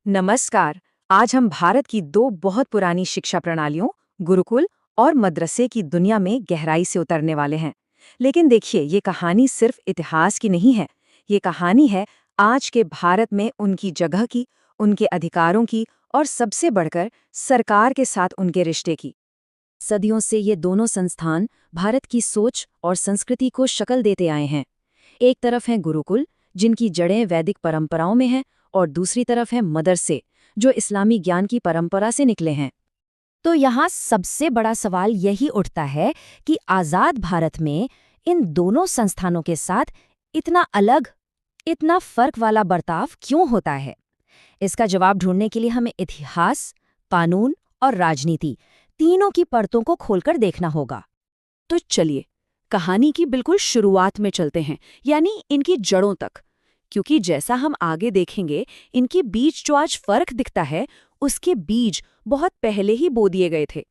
नमस्कार। आज हम भारत की दो बहुत पुरानी शिक्षा प्रणालियों गुरुकुल और मद्रसे की दुनिया में गहराई से उतरने वाले हैं। लेकिन देखिए, ये कहानी सिर्फ इतिहास की नहीं है। ये कहानी है आज के भारत में उनकी जगह की, उनके अधिकारों की और सबसे बढ़कर सरकार के साथ उनके रिश्ते की। सदियों से ये दोनों संस्थान भारत की सोच और संस्कृति को शक्ल देते आए हैं। एक तरफ है गुरुकुल, जिनकी जड़ें वैदिक परंपराओं में हैं, और दूसरी तरफ है मदरसे, जो इस्लामी ज्ञान की परंपरा से निकले हैं। तो यहाँ सबसे बड़ा सवाल यही उठता है कि आज़ाद भारत में इन दोनों संस्थानों के साथ इतना अलग, इतना फर्क वाला बर्ताव क्यों होता है। इसका जवाब ढूंढने के लिए हमें इतिहास, कानून और राजनीति तीनों की परतों को खोलकर देखना होगा। तो चलिए कहानी की बिल्कुल शुरुआत में चलते हैं, यानी इनकी जड़ों तक। क्योंकि जैसा हम आगे देखेंगे, इनके बीच जो आज फर्क दिखता है, उसके बीज बहुत पहले ही बो दिए गए थे।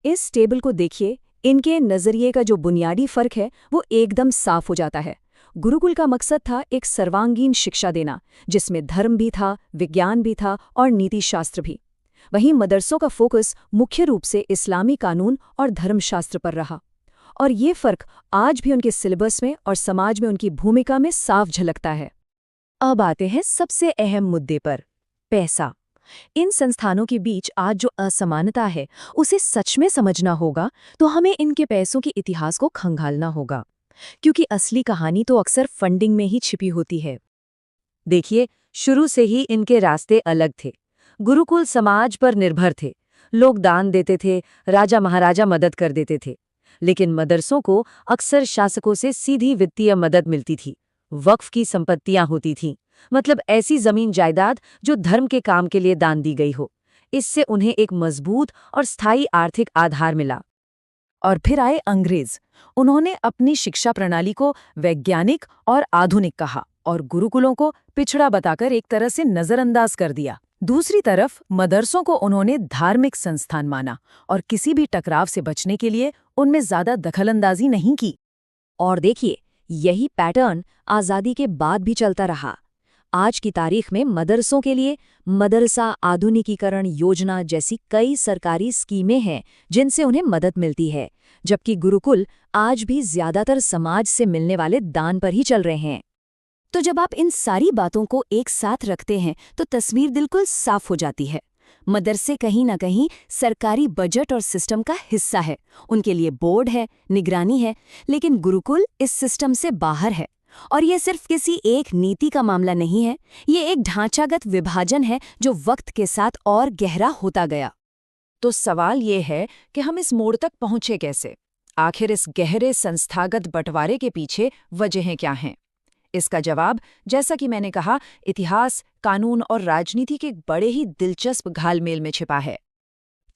इस टेबल को देखिए, इनके नजरिए का जो बुनियादी फर्क है वो एकदम साफ हो जाता है। गुरुकुल का मकसद था एक सर्वांगीण शिक्षा देना, जिसमें धर्म भी था, विज्ञान भी था और नीति शास्त्र भी। वहीं मदरसों का फोकस मुख्य रूप से इस्लामी कानून और धर्मशास्त्र पर रहा। और ये फर्क आज भी उनके सिलेबस में और समाज में उनकी भूमिका में साफ झलकता है। अब आते हैं सबसे अहम मुद्दे पर, पैसा। इन संस्थानों के बीच आज जो असमानता है, उसे सच में समझना होगा तो हमें इनके पैसों के इतिहास को खंगालना होगा, क्योंकि असली कहानी तो अक्सर फंडिंग में ही छिपी होती है। देखिए, शुरू से ही इनके रास्ते अलग थे। गुरुकुल समाज पर निर्भर थे, लोग दान देते थे, राजा महाराजा मदद कर देते थे। लेकिन मदरसों को अक्सर शासकों से सीधी वित्तीय मदद मिलती थी, वक्फ की संपत्तियां होती थीं, मतलब ऐसी जमीन जायदाद जो धर्म के काम के लिए दान दी गई हो। इससे उन्हें एक मजबूत और स्थायी आर्थिक आधार मिला। और फिर आए अंग्रेज। उन्होंने अपनी शिक्षा प्रणाली को वैज्ञानिक और आधुनिक कहा और गुरुकुलों को पिछड़ा बताकर एक तरह से नजरअंदाज कर दिया। दूसरी तरफ मदरसों को उन्होंने धार्मिक संस्थान माना और किसी भी टकराव से बचने के लिए उनमें ज्यादा दखलंदाजी नहीं की। और देखिए, यही पैटर्न आज़ादी के बाद भी चलता रहा। आज की तारीख में मदरसों के लिए मदरसा आधुनिकीकरण योजना जैसी कई सरकारी स्कीमें हैं जिनसे उन्हें मदद मिलती है, जबकि गुरुकुल आज भी ज्यादातर समाज से मिलने वाले दान पर ही चल रहे हैं। तो जब आप इन सारी बातों को एक साथ रखते हैं तो तस्वीर बिल्कुल साफ हो जाती है। मदरसे कहीं ना कहीं सरकारी बजट और सिस्टम का हिस्सा है, उनके लिए बोर्ड है, निगरानी है, लेकिन गुरुकुल इस सिस्टम से बाहर है। और ये सिर्फ किसी एक नीति का मामला नहीं है, ये एक ढांचागत विभाजन है जो वक्त के साथ और गहरा होता गया। तो सवाल ये है कि हम इस मोड़ तक पहुंचे कैसे? आखिर इस गहरे संस्थागत बंटवारे के पीछे वजहें क्या हैं? इसका जवाब, जैसा कि मैंने कहा, इतिहास, कानून और राजनीति के बड़े ही दिलचस्प घालमेल में छिपा है।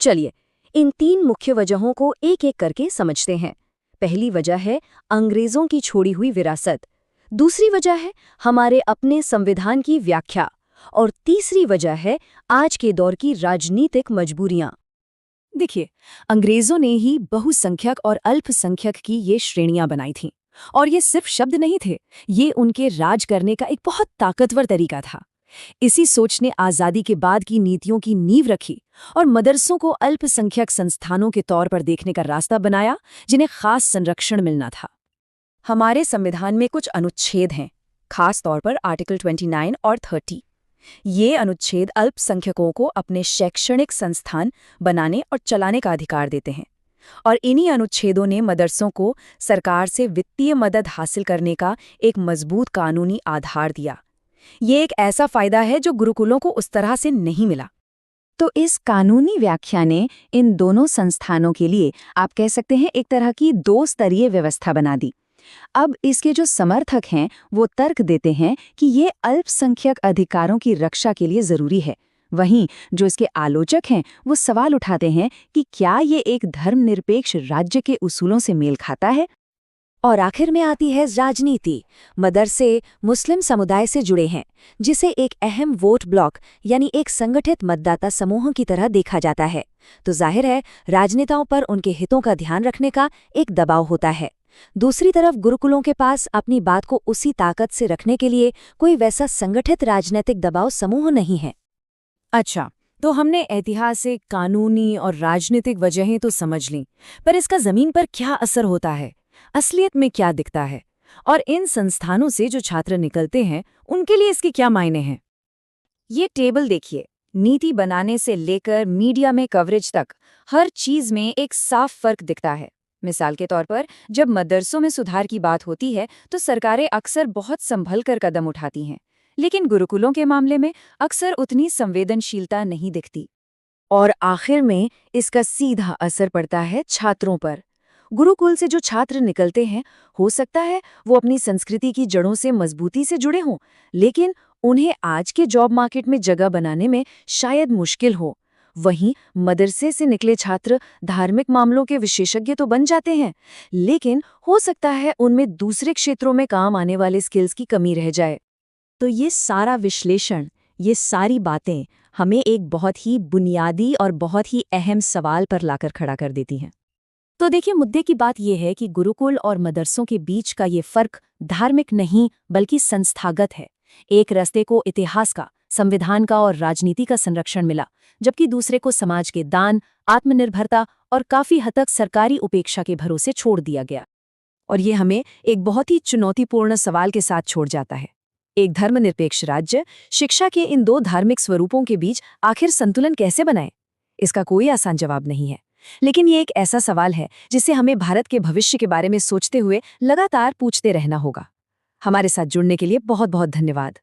चलिए, इन तीन मुख्य वजहों को एक एक करके समझते हैं। पहली वजह है अंग्रेजों की छोड़ी हुई विरासत, दूसरी वजह है हमारे अपने संविधान की व्याख्या, और तीसरी वजह है आज के दौर की राजनीतिक मजबूरियां। देखिए, अंग्रेजों ने ही बहुसंख्यक और अल्पसंख्यक की ये श्रेणियां बनाई थीं। और ये सिर्फ शब्द नहीं थे, ये उनके राज करने का एक बहुत ताकतवर तरीका था। इसी सोच ने आज़ादी के बाद की नीतियों की नींव रखी और मदरसों को अल्पसंख्यक संस्थानों के तौर पर देखने का रास्ता बनाया, जिन्हें खास संरक्षण मिलना था। हमारे संविधान में कुछ अनुच्छेद हैं, खास तौर पर आर्टिकल 29 और 30। ये अनुच्छेद अल्पसंख्यकों को अपने शैक्षणिक संस्थान बनाने और चलाने का अधिकार देते हैं। और इन्हीं अनुच्छेदों ने मदरसों को सरकार से वित्तीय मदद हासिल करने का एक मजबूत कानूनी आधार दिया। ये एक ऐसा फायदा है जो गुरुकुलों को उस तरह से नहीं मिला। तो इस कानूनी व्याख्या ने इन दोनों संस्थानों के लिए, आप कह सकते हैं, एक तरह की दो स्तरीय व्यवस्था बना दी। अब इसके जो समर्थक हैं वो तर्क देते हैं कि ये अल्पसंख्यक अधिकारों की रक्षा के लिए जरूरी है। वहीं जो इसके आलोचक हैं वो सवाल उठाते हैं कि क्या ये एक धर्मनिरपेक्ष राज्य के उसूलों से मेल खाता है। और आखिर में आती है राजनीति। मदरसे मुस्लिम समुदाय से जुड़े हैं, जिसे एक अहम वोट ब्लॉक यानी एक संगठित मतदाता समूह की तरह देखा जाता है। तो जाहिर है, राजनेताओं पर उनके हितों का ध्यान रखने का एक दबाव होता है। दूसरी तरफ गुरुकुलों के पास अपनी बात को उसी ताकत से रखने के लिए कोई वैसा संगठित राजनीतिक दबाव समूह नहीं है। अच्छा, तो हमने ऐतिहासिक, कानूनी और राजनीतिक वजहें तो समझ लीं, पर इसका जमीन पर क्या असर होता है? असलियत में क्या दिखता है? और इन संस्थानों से जो छात्र निकलते हैं, उनके लिए इसके क्या मायने हैं? ये टेबल देखिए, नीति बनाने से लेकर मीडिया में कवरेज तक हर चीज में एक साफ फर्क दिखता है। मिसाल के तौर पर, जब मदरसों में सुधार की बात होती है तो सरकारें अक्सर बहुत संभल कर कदम उठाती हैं, लेकिन गुरुकुलों के मामले में अक्सर उतनी संवेदनशीलता नहीं दिखती। और आखिर में इसका सीधा असर पड़ता है छात्रों पर। गुरुकुल से जो छात्र निकलते हैं, हो सकता है वो अपनी संस्कृति की जड़ों से मजबूती से जुड़े हों, लेकिन उन्हें आज के जॉब मार्केट में जगह बनाने में शायद मुश्किल हो। वहीं मदरसे से निकले छात्र धार्मिक मामलों के विशेषज्ञ तो बन जाते हैं, लेकिन हो सकता है उनमें दूसरे क्षेत्रों में काम आने वाले स्किल्स की कमी रह जाए। तो ये सारा विश्लेषण, ये सारी बातें हमें एक बहुत ही बुनियादी और बहुत ही अहम सवाल पर लाकर खड़ा कर देती हैं। तो देखिए, मुद्दे की बात यह है कि गुरुकुल और मदरसों के बीच का ये फर्क धार्मिक नहीं बल्कि संस्थागत है। एक रास्ते को इतिहास का, संविधान का और राजनीति का संरक्षण मिला, जबकि दूसरे को समाज के दान, आत्मनिर्भरता और काफी हद तक सरकारी उपेक्षा के भरोसे छोड़ दिया गया। और ये हमें एक बहुत ही चुनौतीपूर्ण सवाल के साथ छोड़ जाता है। एक धर्मनिरपेक्ष राज्य शिक्षा के इन दो धार्मिक स्वरूपों के बीच आखिर संतुलन कैसे बनाए? इसका कोई आसान जवाब नहीं है, लेकिन ये एक ऐसा सवाल है जिसे हमें भारत के भविष्य के बारे में सोचते हुए लगातार पूछते रहना होगा। हमारे साथ जुड़ने के लिए बहुत बहुत धन्यवाद।